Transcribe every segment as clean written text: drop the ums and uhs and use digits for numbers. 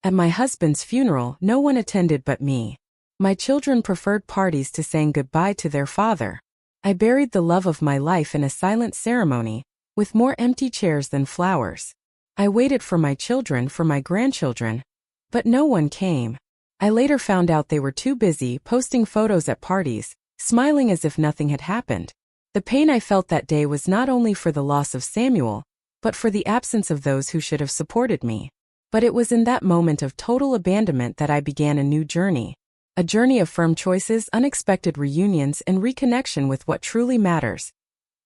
At my husband's funeral, no one attended but me. My children preferred parties to saying goodbye to their father. I buried the love of my life in a silent ceremony, with more empty chairs than flowers. I waited for my children, for my grandchildren, but no one came. I later found out they were too busy posting photos at parties, smiling as if nothing had happened. The pain I felt that day was not only for the loss of Samuel, but for the absence of those who should have supported me. But it was in that moment of total abandonment that I began a new journey. A journey of firm choices, unexpected reunions, and reconnection with what truly matters.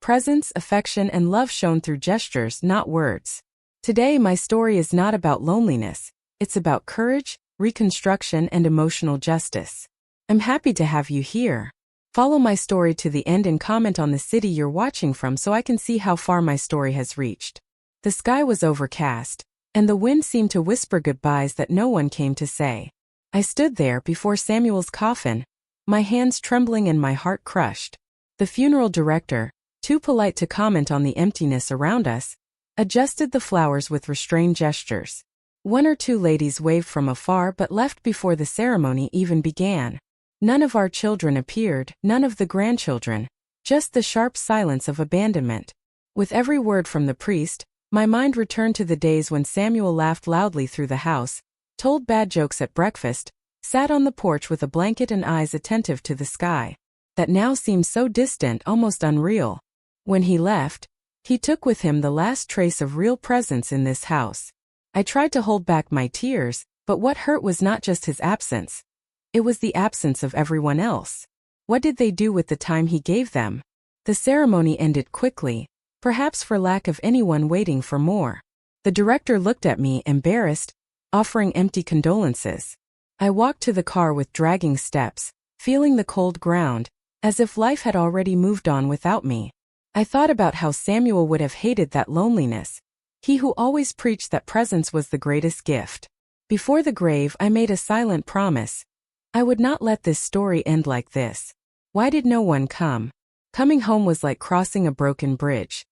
Presence, affection, and love shown through gestures, not words. Today, my story is not about loneliness. It's about courage, reconstruction, and emotional justice. I'm happy to have you here. Follow my story to the end and comment on the city you're watching from so I can see how far my story has reached. The sky was overcast, and the wind seemed to whisper goodbyes that no one came to say. I stood there before Samuel's coffin, my hands trembling and my heart crushed. The funeral director, too polite to comment on the emptiness around us, adjusted the flowers with restrained gestures. One or two ladies waved from afar but left before the ceremony even began. None of our children appeared, none of the grandchildren, just the sharp silence of abandonment. With every word from the priest, my mind returned to the days when Samuel laughed loudly through the house, told bad jokes at breakfast, sat on the porch with a blanket and eyes attentive to the sky, that now seemed so distant, almost unreal. When he left, he took with him the last trace of real presence in this house. I tried to hold back my tears, but what hurt was not just his absence. It was the absence of everyone else. What did they do with the time he gave them? The ceremony ended quickly, perhaps for lack of anyone waiting for more. The director looked at me, embarrassed, offering empty condolences. I walked to the car with dragging steps, feeling the cold ground, as if life had already moved on without me. I thought about how Samuel would have hated that loneliness, he who always preached that presence was the greatest gift. Before the grave, I made a silent promise. I would not let this story end like this. Why did no one come? Coming home was like crossing a broken bridge.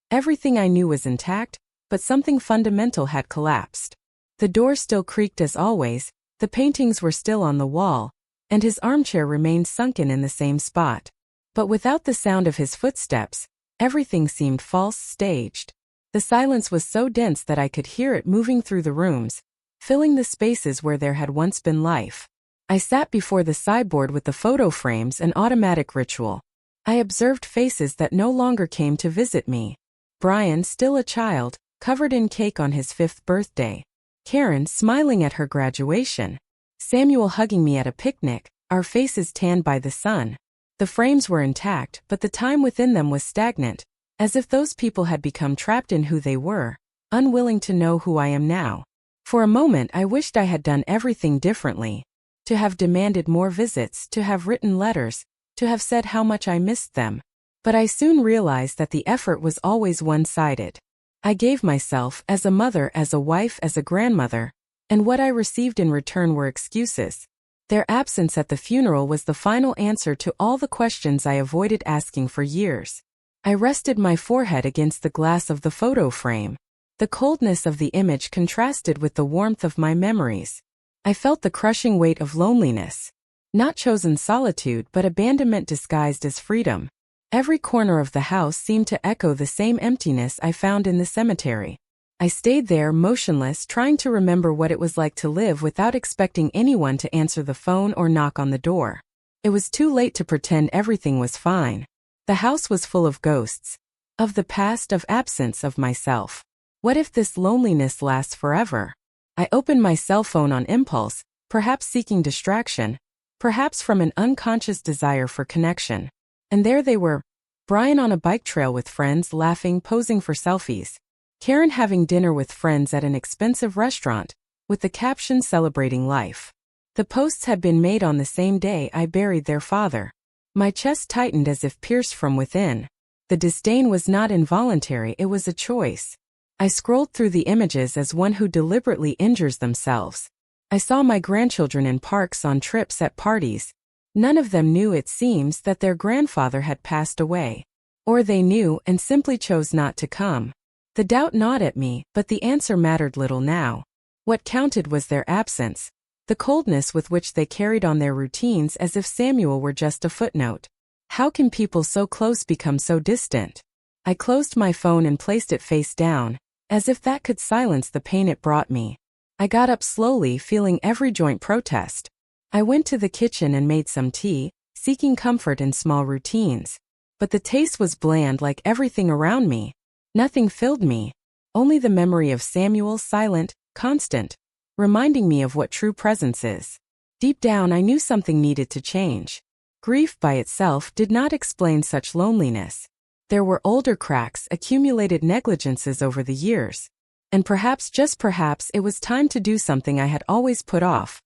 Everything I knew was intact, but something fundamental had collapsed. The door still creaked as always, the paintings were still on the wall, and his armchair remained sunken in the same spot. But without the sound of his footsteps, everything seemed false, staged. The silence was so dense that I could hear it moving through the rooms, filling the spaces where there had once been life. I sat before the sideboard with the photo frames, an automatic ritual. I observed faces that no longer came to visit me. Brian, still a child, covered in cake on his 5th birthday. Karen, smiling at her graduation. Samuel hugging me at a picnic, our faces tanned by the sun. The frames were intact, but the time within them was stagnant, as if those people had become trapped in who they were, unwilling to know who I am now. For a moment I wished I had done everything differently. To have demanded more visits, to have written letters, to have said how much I missed them. But I soon realized that the effort was always one-sided. I gave myself, as a mother, as a wife, as a grandmother, and what I received in return were excuses. Their absence at the funeral was the final answer to all the questions I avoided asking for years. I rested my forehead against the glass of the photo frame. The coldness of the image contrasted with the warmth of my memories. I felt the crushing weight of loneliness. Not chosen solitude, but abandonment disguised as freedom. Every corner of the house seemed to echo the same emptiness I found in the cemetery. I stayed there, motionless, trying to remember what it was like to live without expecting anyone to answer the phone or knock on the door. It was too late to pretend everything was fine. The house was full of ghosts. Of the past, of absence, of myself. What if this loneliness lasts forever? I opened my cell phone on impulse, perhaps seeking distraction, perhaps from an unconscious desire for connection. And there they were. Brian on a bike trail with friends, laughing, posing for selfies. Karen having dinner with friends at an expensive restaurant, with the caption celebrating life. The posts had been made on the same day I buried their father. My chest tightened as if pierced from within. The disdain was not involuntary, it was a choice. I scrolled through the images as one who deliberately injures themselves. I saw my grandchildren in parks, on trips, at parties. None of them knew, it seems, that their grandfather had passed away. Or they knew and simply chose not to come. The doubt gnawed at me, but the answer mattered little now. What counted was their absence, the coldness with which they carried on their routines as if Samuel were just a footnote. How can people so close become so distant? I closed my phone and placed it face down, as if that could silence the pain it brought me. I got up slowly, feeling every joint protest. I went to the kitchen and made some tea, seeking comfort in small routines. But the taste was bland like everything around me. Nothing filled me. Only the memory of Samuel, silent, constant, reminding me of what true presence is. Deep down I knew something needed to change. Grief by itself did not explain such loneliness. There were older cracks, accumulated negligences over the years. And perhaps, just perhaps, it was time to do something I had always put off.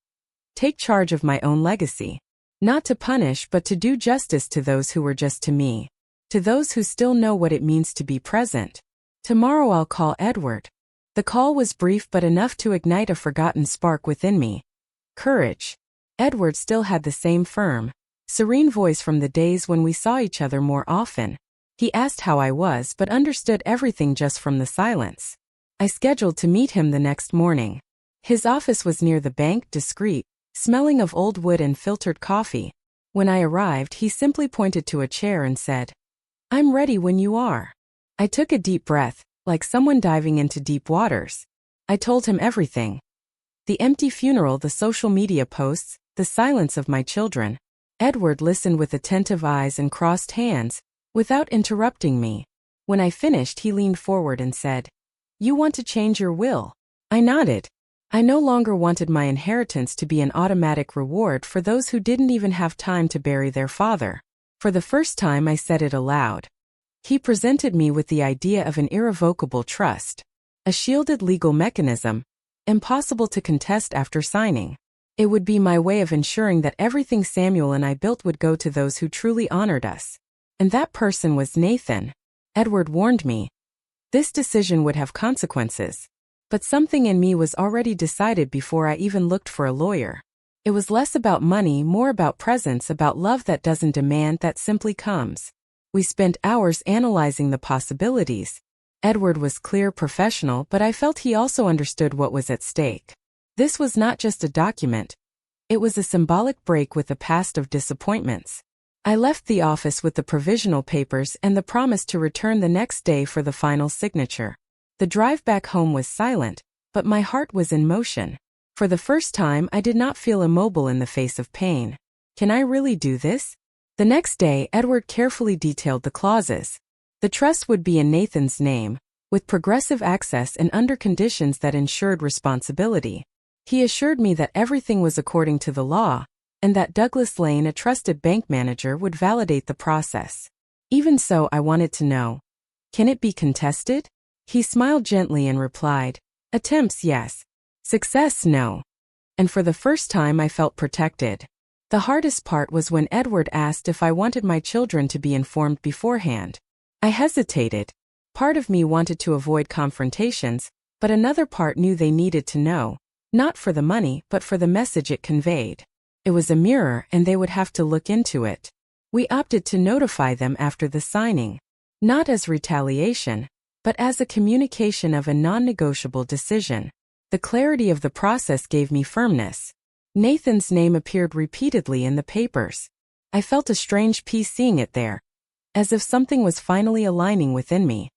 Take charge of my own legacy. Not to punish, but to do justice to those who were just to me. To those who still know what it means to be present. Tomorrow I'll call Edward. The call was brief but enough to ignite a forgotten spark within me. Courage. Edward still had the same firm, serene voice from the days when we saw each other more often. He asked how I was but understood everything just from the silence. I scheduled to meet him the next morning. His office was near the bank, discreet, smelling of old wood and filtered coffee. When I arrived, he simply pointed to a chair and said, "I'm ready when you are." I took a deep breath, like someone diving into deep waters. I told him everything. The empty funeral, the social media posts, the silence of my children. Edward listened with attentive eyes and crossed hands, without interrupting me. When I finished, he leaned forward and said, "You want to change your will?" I nodded. I no longer wanted my inheritance to be an automatic reward for those who didn't even have time to bury their father. For the first time I said it aloud. He presented me with the idea of an irrevocable trust. A shielded legal mechanism, impossible to contest after signing. It would be my way of ensuring that everything Samuel and I built would go to those who truly honored us. And that person was Nathan. Edward warned me. This decision would have consequences. But something in me was already decided before I even looked for a lawyer. It was less about money, more about presence, about love that doesn't demand, that simply comes. We spent hours analyzing the possibilities. Edward was clear, professional, but I felt he also understood what was at stake. This was not just a document. It was a symbolic break with a past of disappointments. I left the office with the provisional papers and the promise to return the next day for the final signature. The drive back home was silent, but my heart was in motion. For the first time, I did not feel immobile in the face of pain. Can I really do this? The next day, Edward carefully detailed the clauses. The trust would be in Nathan's name, with progressive access and under conditions that ensured responsibility. He assured me that everything was according to the law, and that Douglas Lane, a trusted bank manager, would validate the process. Even so, I wanted to know, can it be contested? He smiled gently and replied, attempts, yes. Success, no. And for the first time I felt protected. The hardest part was when Edward asked if I wanted my children to be informed beforehand. I hesitated. Part of me wanted to avoid confrontations, but another part knew they needed to know, not for the money, but for the message it conveyed. It was a mirror, and they would have to look into it. We opted to notify them after the signing, not as retaliation, but as a communication of a non-negotiable decision. The clarity of the process gave me firmness. Nathan's name appeared repeatedly in the papers. I felt a strange peace seeing it there, as if something was finally aligning within me.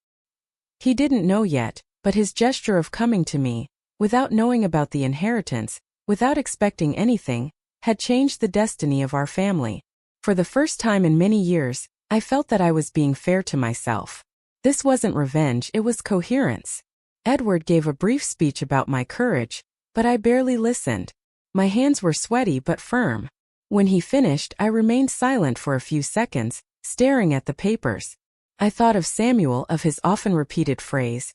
He didn't know yet, but his gesture of coming to me, without knowing about the inheritance, without expecting anything, had changed the destiny of our family. For the first time in many years, I felt that I was being fair to myself. This wasn't revenge, it was coherence. Edward gave a brief speech about my courage, but I barely listened. My hands were sweaty but firm. When he finished, I remained silent for a few seconds, staring at the papers. I thought of Samuel, of his often repeated phrase,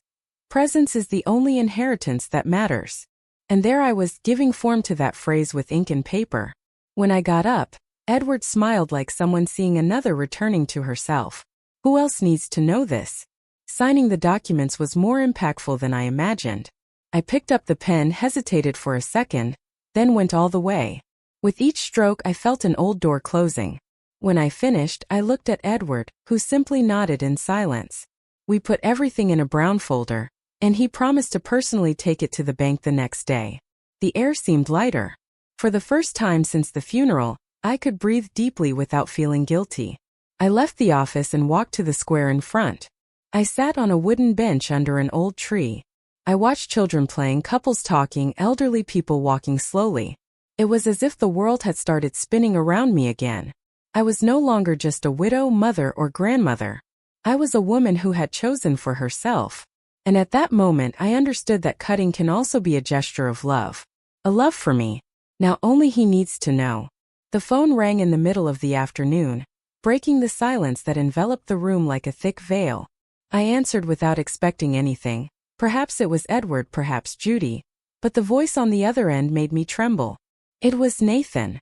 "Presence is the only inheritance that matters." And there I was, giving form to that phrase with ink and paper. When I got up, Edward smiled like someone seeing another returning to herself. Who else needs to know this? Signing the documents was more impactful than I imagined. I picked up the pen, hesitated for a second, then went all the way. With each stroke I felt an old door closing. When I finished, I looked at Edward, who simply nodded in silence. We put everything in a brown folder, and he promised to personally take it to the bank the next day. The air seemed lighter. For the first time since the funeral, I could breathe deeply without feeling guilty. I left the office and walked to the square in front. I sat on a wooden bench under an old tree. I watched children playing, couples talking, elderly people walking slowly. It was as if the world had started spinning around me again. I was no longer just a widow, mother, or grandmother. I was a woman who had chosen for herself. And at that moment I understood that cutting can also be a gesture of love. A love for me. Now only he needs to know. The phone rang in the middle of the afternoon, breaking the silence that enveloped the room like a thick veil. I answered without expecting anything. Perhaps it was Edward, perhaps Judy, but the voice on the other end made me tremble. It was Nathan.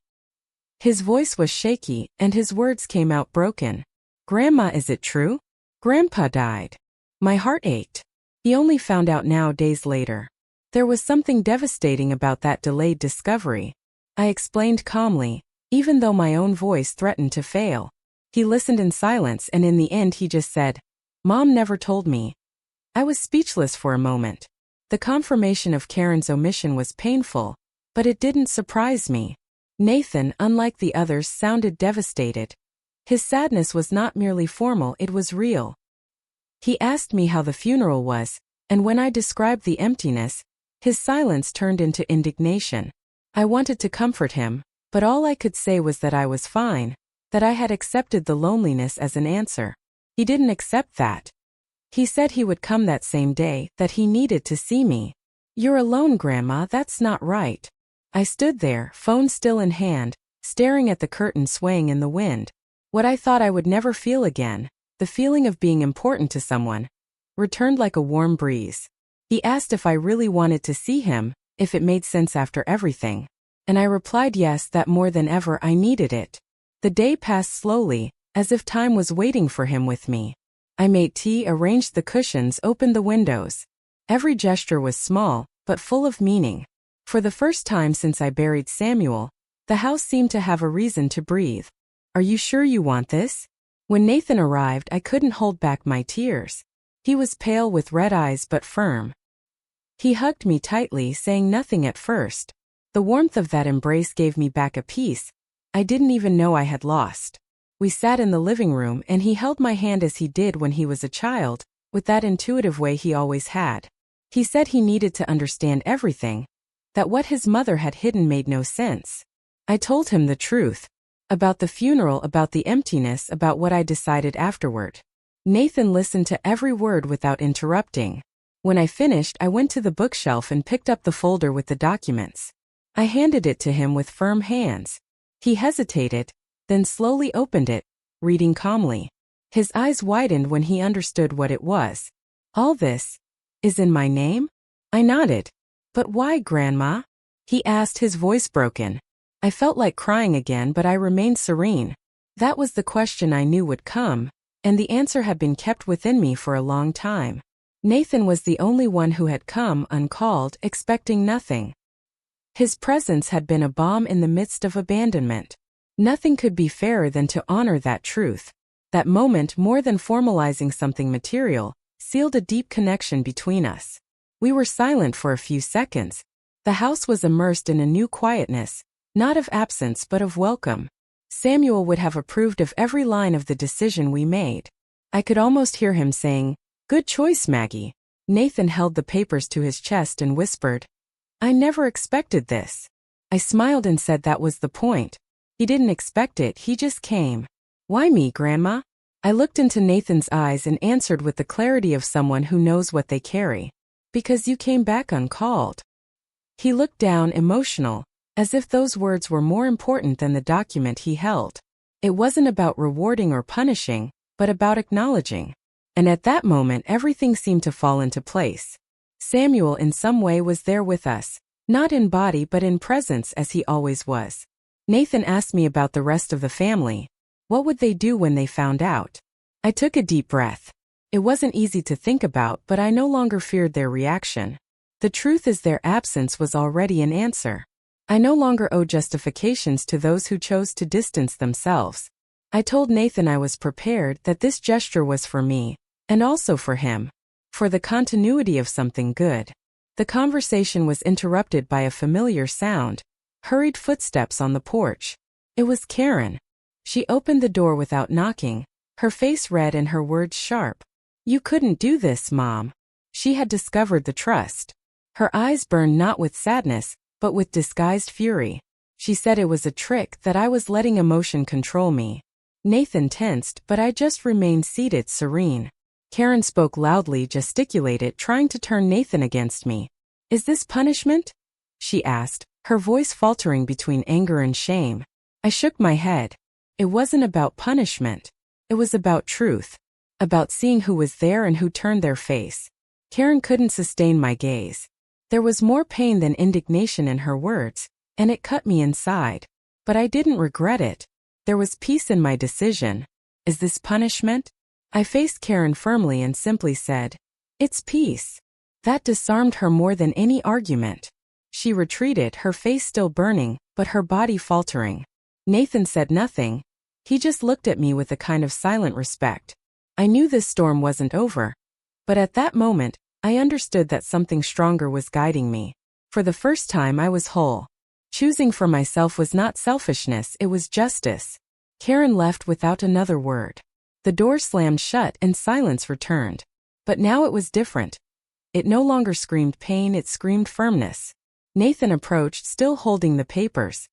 His voice was shaky, and his words came out broken. "Grandma, is it true? Grandpa died." My heart ached. He only found out now days later. There was something devastating about that delayed discovery. I explained calmly, even though my own voice threatened to fail. He listened in silence, and in the end he just said, "Mom never told me." I was speechless for a moment. The confirmation of Karen's omission was painful, but it didn't surprise me. Nathan, unlike the others, sounded devastated. His sadness was not merely formal, it was real. He asked me how the funeral was, and when I described the emptiness, his silence turned into indignation. I wanted to comfort him, but all I could say was that I was fine, that I had accepted the loneliness as an answer. He didn't accept that. He said he would come that same day, that he needed to see me. "You're alone, Grandma, that's not right." I stood there, phone still in hand, staring at the curtain swaying in the wind. What I thought I would never feel again, the feeling of being important to someone, returned like a warm breeze. He asked if I really wanted to see him, if it made sense after everything. And I replied yes, that more than ever I needed it. The day passed slowly, as if time was waiting for him with me. I made tea, arranged the cushions, opened the windows. Every gesture was small, but full of meaning. For the first time since I buried Samuel, the house seemed to have a reason to breathe. "Are you sure you want this?" When Nathan arrived, I couldn't hold back my tears. He was pale with red eyes but firm. He hugged me tightly, saying nothing at first. The warmth of that embrace gave me back a peace I didn't even know I had lost. We sat in the living room, and he held my hand as he did when he was a child, with that intuitive way he always had. He said he needed to understand everything, that what his mother had hidden made no sense. I told him the truth. About the funeral, about the emptiness, about what I decided afterward. Nathan listened to every word without interrupting. When I finished, I went to the bookshelf and picked up the folder with the documents. I handed it to him with firm hands. He hesitated, then slowly opened it, reading calmly. His eyes widened when he understood what it was. "All this is in my name?" I nodded. "But why, Grandma?" he asked, his voice broken. I felt like crying again, but I remained serene. That was the question I knew would come, and the answer had been kept within me for a long time. Nathan was the only one who had come uncalled, expecting nothing. His presence had been a balm in the midst of abandonment. Nothing could be fairer than to honor that truth. That moment, more than formalizing something material, sealed a deep connection between us. We were silent for a few seconds. The house was immersed in a new quietness, not of absence but of welcome. Samuel would have approved of every line of the decision we made. I could almost hear him saying, "Good choice, Maggie." Nathan held the papers to his chest and whispered, "I never expected this." I smiled and said that was the point. He didn't expect it, he just came. "Why me, Grandma?" I looked into Nathan's eyes and answered with the clarity of someone who knows what they carry. "Because you came back uncalled." He looked down, emotional, as if those words were more important than the document he held. It wasn't about rewarding or punishing, but about acknowledging. And at that moment everything seemed to fall into place. Samuel in some way was there with us, not in body but in presence as he always was. Nathan asked me about the rest of the family. What would they do when they found out? I took a deep breath. It wasn't easy to think about, but I no longer feared their reaction. The truth is their absence was already an answer. I no longer owed justifications to those who chose to distance themselves. I told Nathan I was prepared, that this gesture was for me, and also for him. for the continuity of something good. The conversation was interrupted by a familiar sound, hurried footsteps on the porch. It was Karen. She opened the door without knocking, her face red and her words sharp. "You couldn't do this, Mom." She had discovered the trust. Her eyes burned not with sadness, but with disguised fury. She said it was a trick, that I was letting emotion control me. Nathan tensed, but I just remained seated serene. Karen spoke loudly, gesticulated, trying to turn Nathan against me. "Is this punishment?" she asked, her voice faltering between anger and shame. I shook my head. It wasn't about punishment. It was about truth. About seeing who was there and who turned their face. Karen couldn't sustain my gaze. There was more pain than indignation in her words, and it cut me inside. But I didn't regret it. There was peace in my decision. "Is this punishment?" I faced Karen firmly and simply said, "It's peace." That disarmed her more than any argument. She retreated, her face still burning, but her body faltering. Nathan said nothing. He just looked at me with a kind of silent respect. I knew this storm wasn't over. But at that moment, I understood that something stronger was guiding me. For the first time I was whole. Choosing for myself was not selfishness, it was justice. Karen left without another word. The door slammed shut and silence returned. But now it was different. It no longer screamed pain, it screamed firmness. Nathan approached, still holding the papers.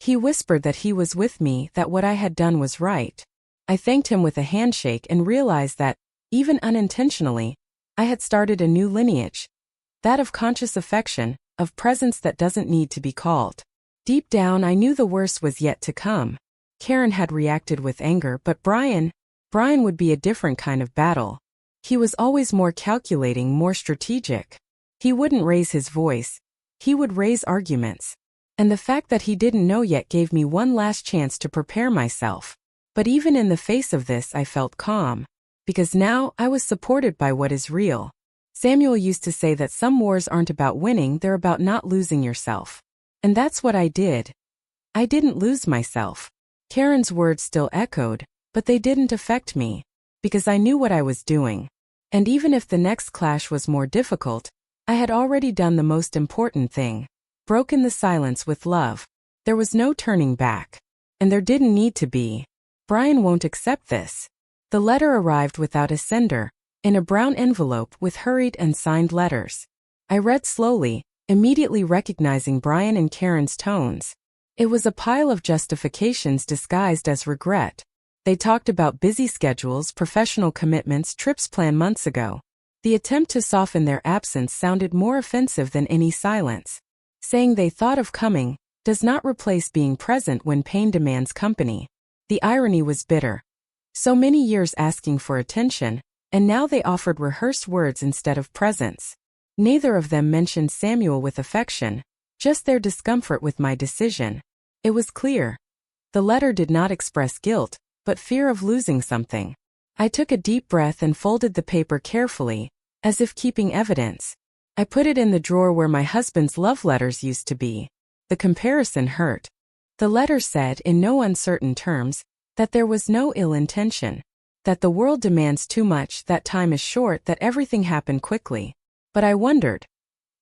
He whispered that he was with me, that what I had done was right. I thanked him with a handshake and realized that, even unintentionally, I had started a new lineage. That of conscious affection, of presence that doesn't need to be called. Deep down I knew the worst was yet to come. Karen had reacted with anger, but Brian would be a different kind of battle. He was always more calculating, more strategic. He wouldn't raise his voice. He would raise arguments. And the fact that he didn't know yet gave me one last chance to prepare myself. But even in the face of this I felt calm. Because now I was supported by what is real. Samuel used to say that some wars aren't about winning, they're about not losing yourself. And that's what I did. I didn't lose myself. Karen's words still echoed, but they didn't affect me. Because I knew what I was doing. And even if the next clash was more difficult, I had already done the most important thing. Broken the silence with love. There was no turning back. And there didn't need to be. Brian won't accept this. The letter arrived without a sender, in a brown envelope with hurried and signed letters. I read slowly, immediately recognizing Brian and Karen's tones. It was a pile of justifications disguised as regret. They talked about busy schedules, professional commitments, trips planned months ago. The attempt to soften their absence sounded more offensive than any silence. Saying they thought of coming does not replace being present when pain demands company. The irony was bitter. So many years asking for attention, and now they offered rehearsed words instead of presence. Neither of them mentioned Samuel with affection, just their discomfort with my decision. It was clear. The letter did not express guilt, but fear of losing something. I took a deep breath and folded the paper carefully, as if keeping evidence. I put it in the drawer where my husband's love letters used to be. The comparison hurt. The letter said, in no uncertain terms, that there was no ill intention. That the world demands too much, that time is short, that everything happened quickly. But I wondered,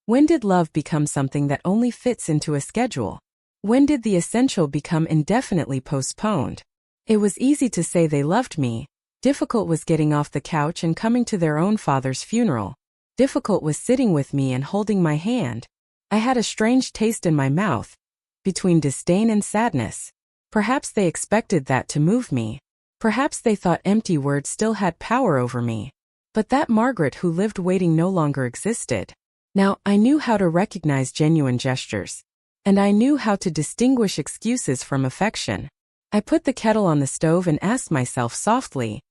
when did love become something that only fits into a schedule? When did the essential become indefinitely postponed? It was easy to say they loved me. Difficult was getting off the couch and coming to their own father's funeral. Difficult was sitting with me and holding my hand. I had a strange taste in my mouth, between disdain and sadness. Perhaps they expected that to move me. Perhaps they thought empty words still had power over me. But that Margaret who lived waiting no longer existed. Now, I knew how to recognize genuine gestures. And I knew how to distinguish excuses from affection. I put the kettle on the stove and asked myself softly,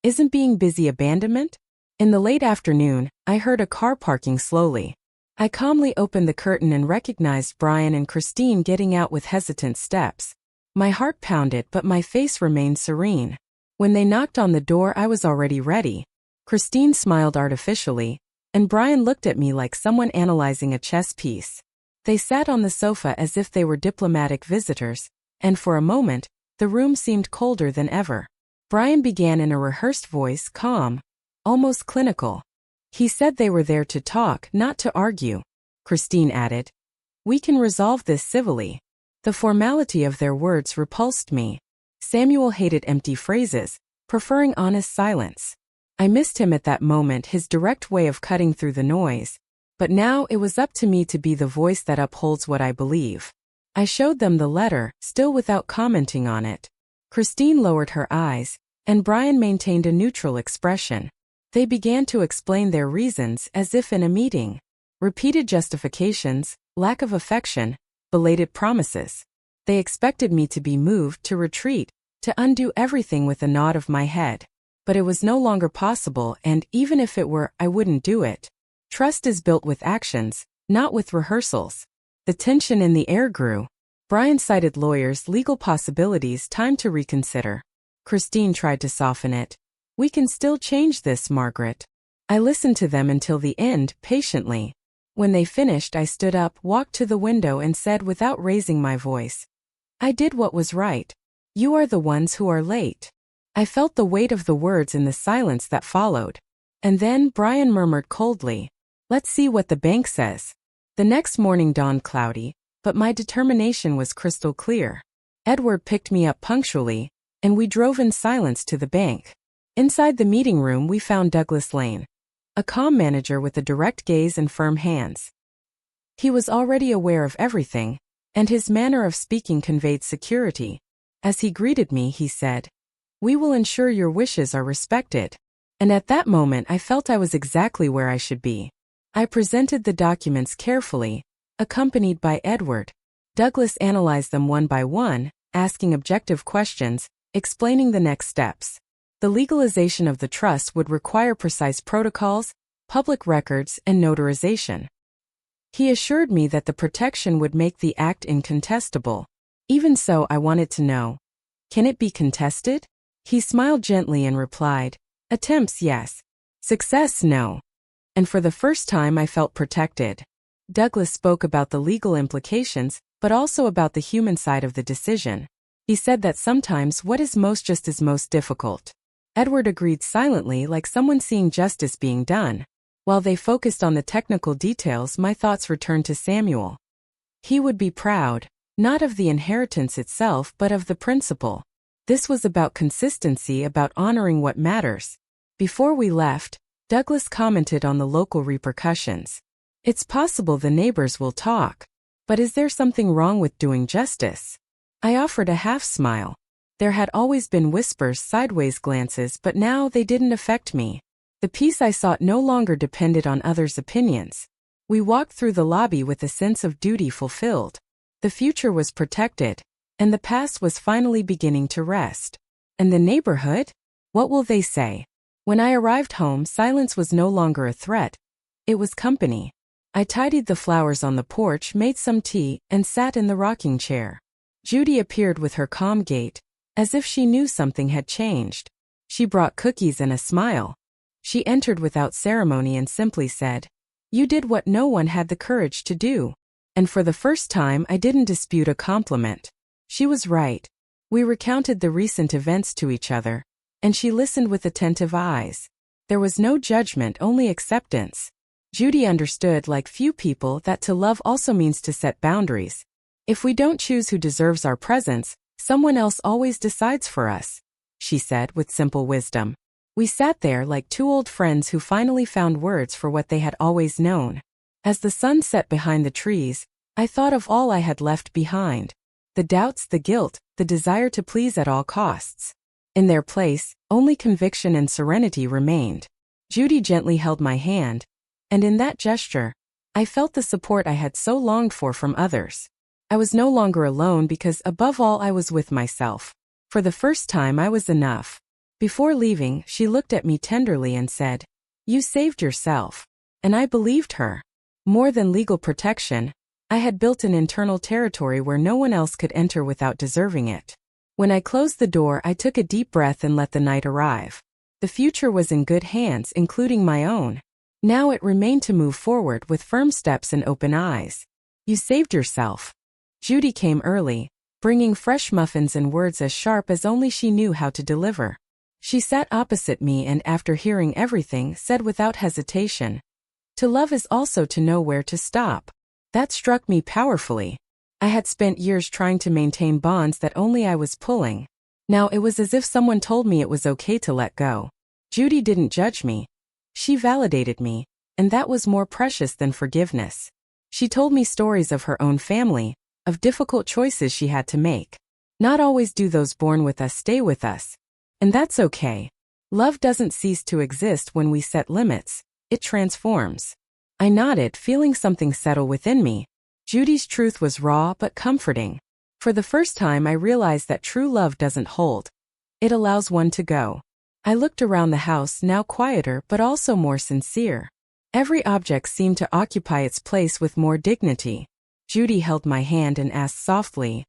isn't being busy abandonment? In the late afternoon, I heard a car parking slowly. I calmly opened the curtain and recognized Brian and Christine getting out with hesitant steps. My heart pounded, but my face remained serene. When they knocked on the door, I was already ready. Christine smiled artificially, and Brian looked at me like someone analyzing a chess piece. They sat on the sofa as if they were diplomatic visitors, and for a moment, the room seemed colder than ever. Brian began in a rehearsed voice, calm, almost clinical. He said they were there to talk, not to argue. Christine added. We can resolve this civilly. The formality of their words repulsed me. Samuel hated empty phrases, preferring honest silence. I missed him at that moment, his direct way of cutting through the noise. But now it was up to me to be the voice that upholds what I believe. I showed them the letter, still without commenting on it. Christine lowered her eyes, and Brian maintained a neutral expression. They began to explain their reasons as if in a meeting. Repeated justifications, lack of affection, belated promises. They expected me to be moved, to retreat, to undo everything with a nod of my head. But it was no longer possible, and even if it were, I wouldn't do it. Trust is built with actions, not with rehearsals. The tension in the air grew. Brian cited lawyers, legal possibilities, time to reconsider. Christine tried to soften it. We can still change this, Margaret. I listened to them until the end, patiently. When they finished, I stood up, walked to the window and said without raising my voice, I did what was right. You are the ones who are late. I felt the weight of the words in the silence that followed. And then Brian murmured coldly, let's see what the bank says. The next morning dawned cloudy, but my determination was crystal clear. Edward picked me up punctually, and we drove in silence to the bank. Inside the meeting room we found Douglas Lane, a calm manager with a direct gaze and firm hands. He was already aware of everything, and his manner of speaking conveyed security. As he greeted me, he said, we will ensure your wishes are respected. And at that moment I felt I was exactly where I should be. I presented the documents carefully, accompanied by Edward. Douglas analyzed them one by one, asking objective questions, explaining the next steps. The legalization of the trust would require precise protocols, public records, and notarization. He assured me that the protection would make the act incontestable. Even so, I wanted to know, can it be contested? He smiled gently and replied, attempts yes. Success no. And for the first time I felt protected. Douglas spoke about the legal implications, but also about the human side of the decision. He said that sometimes what is most just is most difficult. Edward agreed silently, like someone seeing justice being done. While they focused on the technical details, my thoughts returned to Samuel. He would be proud, not of the inheritance itself but of the principle. This was about consistency, about honoring what matters. Before we left, Douglas commented on the local repercussions. It's possible the neighbors will talk. But is there something wrong with doing justice? I offered a half smile. There had always been whispers, sideways glances, but now they didn't affect me. The peace I sought no longer depended on others' opinions. We walked through the lobby with a sense of duty fulfilled. The future was protected, and the past was finally beginning to rest. And the neighborhood? What will they say? When I arrived home, silence was no longer a threat. It was company. I tidied the flowers on the porch, made some tea, and sat in the rocking chair. Judy appeared with her calm gait, as if she knew something had changed. She brought cookies and a smile. She entered without ceremony and simply said, you did what no one had the courage to do. And for the first time I didn't dispute a compliment. She was right. We recounted the recent events to each other, and she listened with attentive eyes. There was no judgment, only acceptance. Judy understood, like few people, that to love also means to set boundaries. If we don't choose who deserves our presence, someone else always decides for us, she said with simple wisdom. We sat there like two old friends who finally found words for what they had always known. As the sun set behind the trees, I thought of all I had left behind. The doubts, the guilt, the desire to please at all costs. In their place, only conviction and serenity remained. Judy gently held my hand, and in that gesture, I felt the support I had so longed for from others. I was no longer alone because above all I was with myself. For the first time I was enough. Before leaving, she looked at me tenderly and said, you saved yourself. And I believed her. More than legal protection, I had built an internal territory where no one else could enter without deserving it. When I closed the door, I took a deep breath and let the night arrive. The future was in good hands, including my own. Now it remained to move forward with firm steps and open eyes. You saved yourself. Judy came early, bringing fresh muffins and words as sharp as only she knew how to deliver. She sat opposite me and after hearing everything said without hesitation, "To love is also to know where to stop." That struck me powerfully. I had spent years trying to maintain bonds that only I was pulling. Now it was as if someone told me it was okay to let go. Judy didn't judge me. She validated me, and that was more precious than forgiveness. She told me stories of her own family, of difficult choices she had to make. Not always do those born with us stay with us. And that's okay. Love doesn't cease to exist when we set limits, it transforms. I nodded, feeling something settle within me. Judy's truth was raw but comforting. For the first time I realized that true love doesn't hold. It allows one to go. I looked around the house, now quieter but also more sincere. Every object seemed to occupy its place with more dignity. Judy held my hand and asked softly,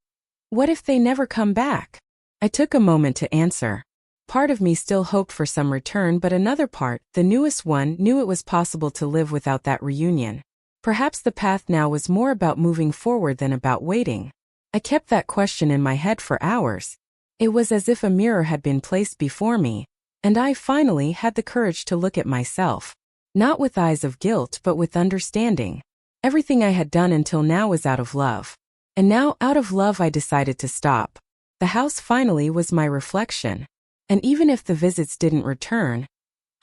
"What if they never come back?" I took a moment to answer. Part of me still hoped for some return, but another part, the newest one, knew it was possible to live without that reunion. Perhaps the path now was more about moving forward than about waiting. I kept that question in my head for hours. It was as if a mirror had been placed before me, and I finally had the courage to look at myself. Not with eyes of guilt but with understanding. Everything I had done until now was out of love. And now, out of love, I decided to stop. The house finally was my reflection. And even if the visits didn't return,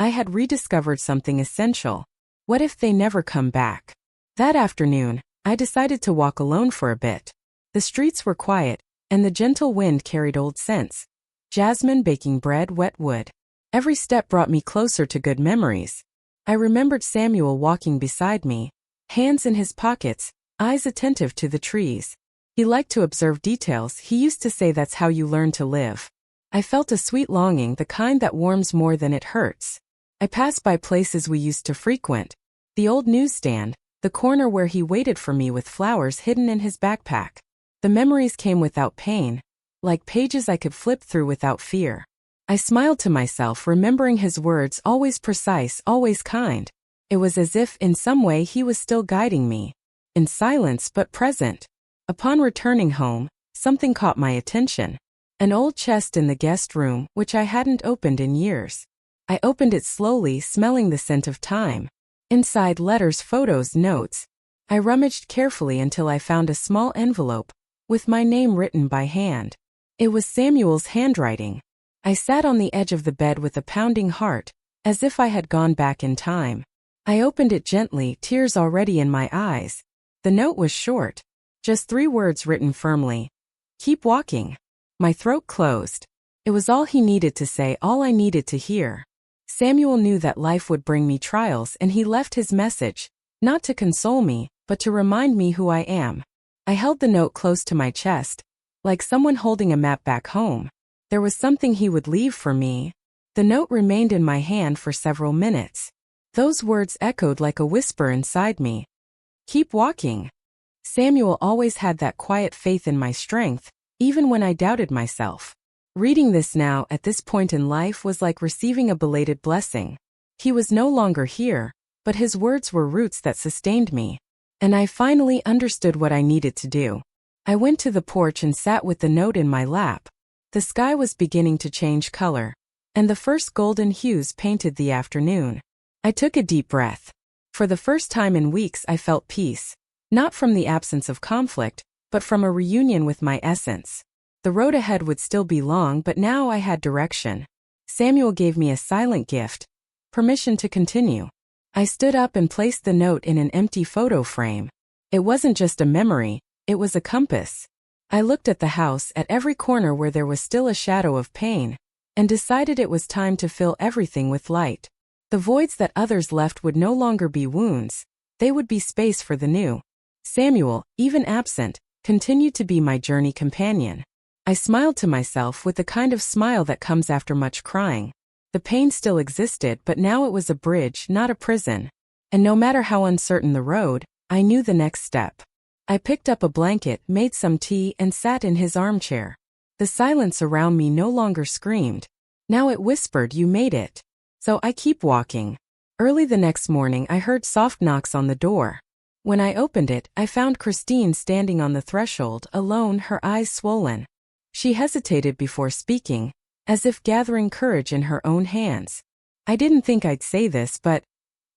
I had rediscovered something essential. What if they never come back? That afternoon, I decided to walk alone for a bit. The streets were quiet, and the gentle wind carried old scents. Jasmine baking bread, wet wood. Every step brought me closer to good memories. I remembered Samuel walking beside me, hands in his pockets, eyes attentive to the trees. He liked to observe details. He used to say that's how you learn to live. I felt a sweet longing, the kind that warms more than it hurts. I passed by places we used to frequent. The old newsstand, the corner where he waited for me with flowers hidden in his backpack. The memories came without pain, like pages I could flip through without fear. I smiled to myself, remembering his words, always precise, always kind. It was as if, in some way, he was still guiding me. In silence but present. Upon returning home, something caught my attention. An old chest in the guest room, which I hadn't opened in years. I opened it slowly, smelling the scent of time. Inside, letters, photos, notes. I rummaged carefully until I found a small envelope, with my name written by hand. It was Samuel's handwriting. I sat on the edge of the bed with a pounding heart, as if I had gone back in time. I opened it gently, tears already in my eyes. The note was short. Just 3 words written firmly. "Keep walking." My throat closed. It was all he needed to say, all I needed to hear. Samuel knew that life would bring me trials, and he left his message, not to console me, but to remind me who I am. I held the note close to my chest, like someone holding a map back home. There was something he would leave for me. The note remained in my hand for several minutes. Those words echoed like a whisper inside me. Keep walking. Samuel always had that quiet faith in my strength, even when I doubted myself. Reading this now, at this point in life, was like receiving a belated blessing. He was no longer here, but his words were roots that sustained me. And I finally understood what I needed to do. I went to the porch and sat with the note in my lap. The sky was beginning to change color, and the first golden hues painted the afternoon. I took a deep breath. For the first time in weeks I felt peace, not from the absence of conflict, but from a reunion with my essence. The road ahead would still be long, but now I had direction. Samuel gave me a silent gift, permission to continue. I stood up and placed the note in an empty photo frame. It wasn't just a memory, it was a compass. I looked at the house, at every corner where there was still a shadow of pain, and decided it was time to fill everything with light. The voids that others left would no longer be wounds, they would be space for the new. Samuel, even absent, continued to be my journey companion. I smiled to myself with the kind of smile that comes after much crying. The pain still existed, but now it was a bridge, not a prison. And no matter how uncertain the road, I knew the next step. I picked up a blanket, made some tea, and sat in his armchair. The silence around me no longer screamed. Now it whispered, "You made it." So I keep walking. Early the next morning I heard soft knocks on the door. When I opened it, I found Christine standing on the threshold, alone, her eyes swollen. She hesitated before speaking, as if gathering courage in her own hands. I didn't think I'd say this, but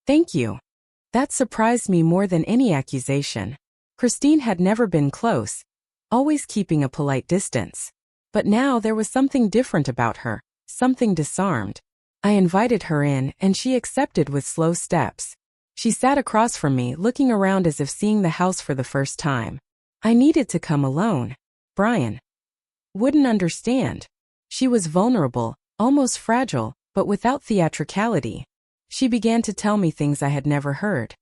thank you. That surprised me more than any accusation. Christine had never been close, always keeping a polite distance. But now there was something different about her, something disarmed. I invited her in, and she accepted with slow steps. She sat across from me, looking around as if seeing the house for the first time. I needed to come alone. Brian wouldn't understand. She was vulnerable, almost fragile, but without theatricality. She began to tell me things I had never heard.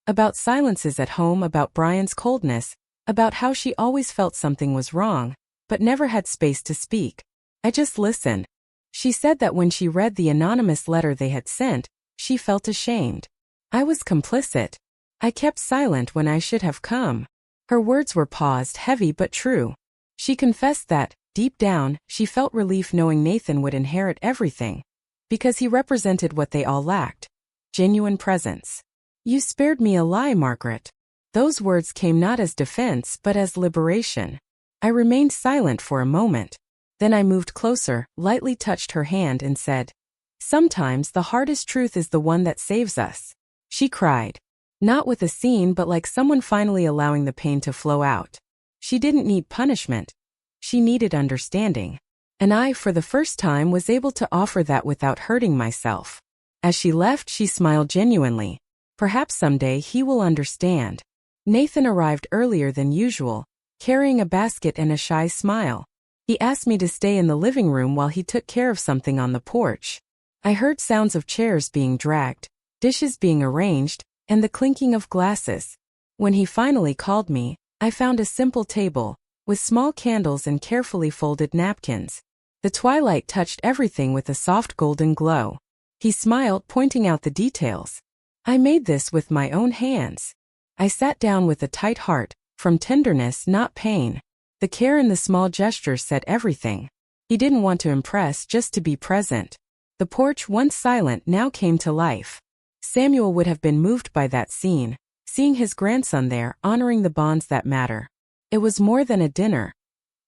About silences at home, about Brian's coldness, about how she always felt something was wrong, but never had space to speak. I just listened. She said that when she read the anonymous letter they had sent, she felt ashamed. I was complicit. I kept silent when I should have come. Her words were paused, heavy but true. She confessed that, deep down, she felt relief knowing Nathan would inherit everything. Because he represented what they all lacked. Genuine presence. You spared me a lie, Margaret. Those words came not as defense but as liberation. I remained silent for a moment. Then I moved closer, lightly touched her hand and said, "Sometimes the hardest truth is the one that saves us." She cried. Not with a scene but like someone finally allowing the pain to flow out. She didn't need punishment. She needed understanding. And I, for the first time, was able to offer that without hurting myself. As she left, she smiled genuinely. Perhaps someday he will understand. Nathan arrived earlier than usual, carrying a basket and a shy smile. He asked me to stay in the living room while he took care of something on the porch. I heard sounds of chairs being dragged, dishes being arranged, and the clinking of glasses. When he finally called me, I found a simple table, with small candles and carefully folded napkins. The twilight touched everything with a soft golden glow. He smiled, pointing out the details. I made this with my own hands. I sat down with a tight heart, from tenderness, not pain. The care in the small gestures said everything. He didn't want to impress, just to be present. The porch, once silent, now came to life. Samuel would have been moved by that scene, seeing his grandson there, honoring the bonds that matter. It was more than a dinner.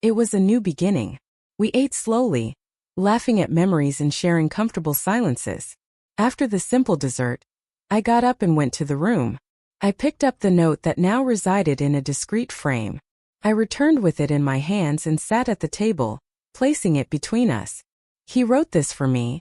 It was a new beginning. We ate slowly, laughing at memories and sharing comfortable silences. After the simple dessert, I got up and went to the room. I picked up the note that now resided in a discreet frame. I returned with it in my hands and sat at the table, placing it between us. He wrote this for me.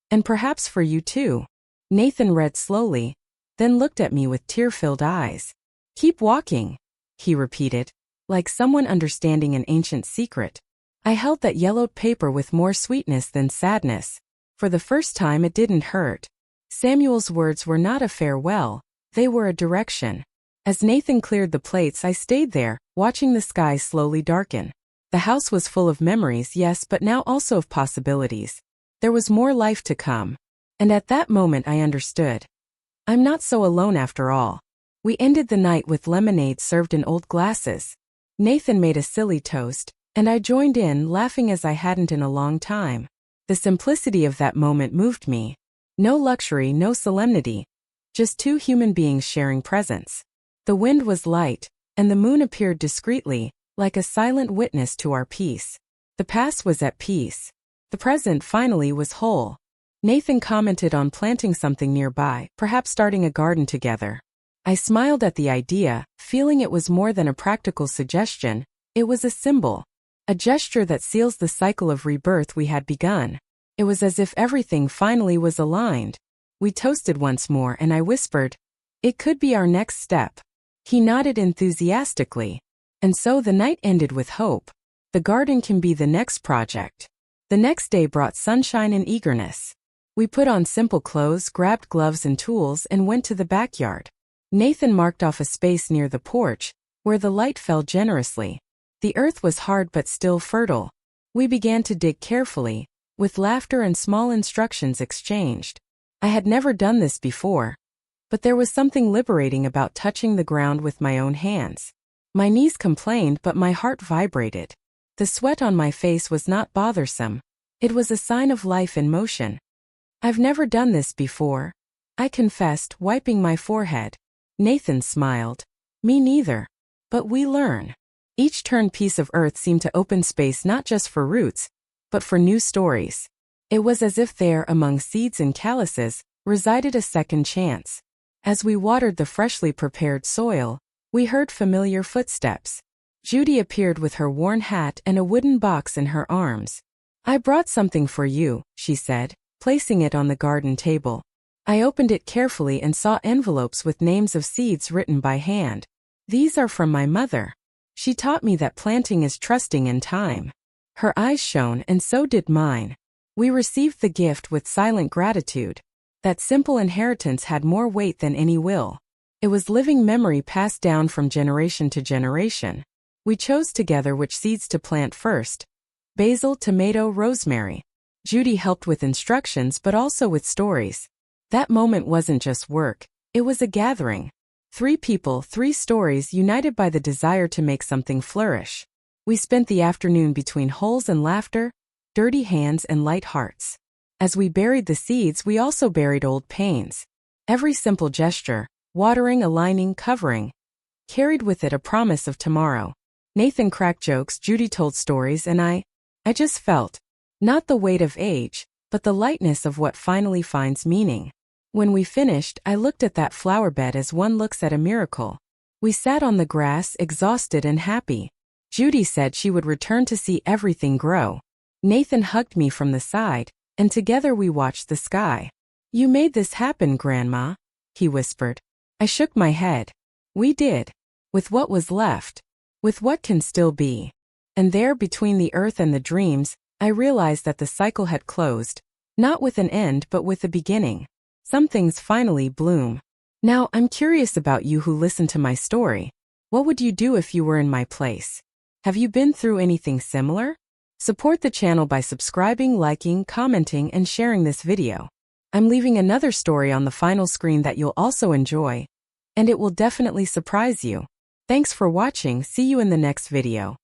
And perhaps for you too. Nathan read slowly, then looked at me with tear-filled eyes. Keep walking, he repeated, like someone understanding an ancient secret. I held that yellowed paper with more sweetness than sadness. For the first time it didn't hurt. Samuel's words were not a farewell, they were a direction. As Nathan cleared the plates, I stayed there, watching the sky slowly darken. The house was full of memories, yes, but now also of possibilities. There was more life to come. And at that moment I understood. I'm not so alone after all. We ended the night with lemonade served in old glasses. Nathan made a silly toast, and I joined in, laughing as I hadn't in a long time. The simplicity of that moment moved me. No luxury, no solemnity. Just two human beings sharing presence. The wind was light, and the moon appeared discreetly, like a silent witness to our peace. The past was at peace. The present finally was whole. Nathan commented on planting something nearby, perhaps starting a garden together. I smiled at the idea, feeling it was more than a practical suggestion. It was a symbol. A gesture that seals the cycle of rebirth we had begun. It was as if everything finally was aligned. We toasted once more and I whispered, "It could be our next step." He nodded enthusiastically. And so the night ended with hope. The garden can be the next project. The next day brought sunshine and eagerness. We put on simple clothes, grabbed gloves and tools, and went to the backyard. Nathan marked off a space near the porch, where the light fell generously. The earth was hard but still fertile. We began to dig carefully, with laughter and small instructions exchanged. I had never done this before. But there was something liberating about touching the ground with my own hands. My knees complained but my heart vibrated. The sweat on my face was not bothersome. It was a sign of life in motion. I've never done this before, I confessed, wiping my forehead. Nathan smiled. Me neither. But we learn. Each turned piece of earth seemed to open space not just for roots, but for new stories. It was as if there, among seeds and calluses, resided a second chance. As we watered the freshly prepared soil, we heard familiar footsteps. Judy appeared with her worn hat and a wooden box in her arms. "I brought something for you," she said, placing it on the garden table. I opened it carefully and saw envelopes with names of seeds written by hand. "These are from my mother. She taught me that planting is trusting in time." Her eyes shone, and so did mine. We received the gift with silent gratitude. That simple inheritance had more weight than any will. It was living memory passed down from generation to generation. We chose together which seeds to plant first: basil, tomato, rosemary. Judy helped with instructions but also with stories. That moment wasn't just work, it was a gathering. 3 people, 3 stories united by the desire to make something flourish. We spent the afternoon between holes and laughter, dirty hands and light hearts. As we buried the seeds, we also buried old pains. Every simple gesture, watering, aligning, covering, carried with it a promise of tomorrow. Nathan cracked jokes, Judy told stories, and I just felt, not the weight of age, but the lightness of what finally finds meaning. When we finished, I looked at that flower bed as one looks at a miracle. We sat on the grass, exhausted and happy. Judy said she would return to see everything grow. Nathan hugged me from the side, and together we watched the sky. "You made this happen, Grandma," he whispered. I shook my head. "We did. With what was left. With what can still be." And there, between the earth and the dreams, I realized that the cycle had closed. Not with an end, but with a beginning. Some things finally bloom. Now, I'm curious about you who listen to my story. What would you do if you were in my place? Have you been through anything similar? Support the channel by subscribing, liking, commenting, and sharing this video. I'm leaving another story on the final screen that you'll also enjoy, and it will definitely surprise you. Thanks for watching. See you in the next video.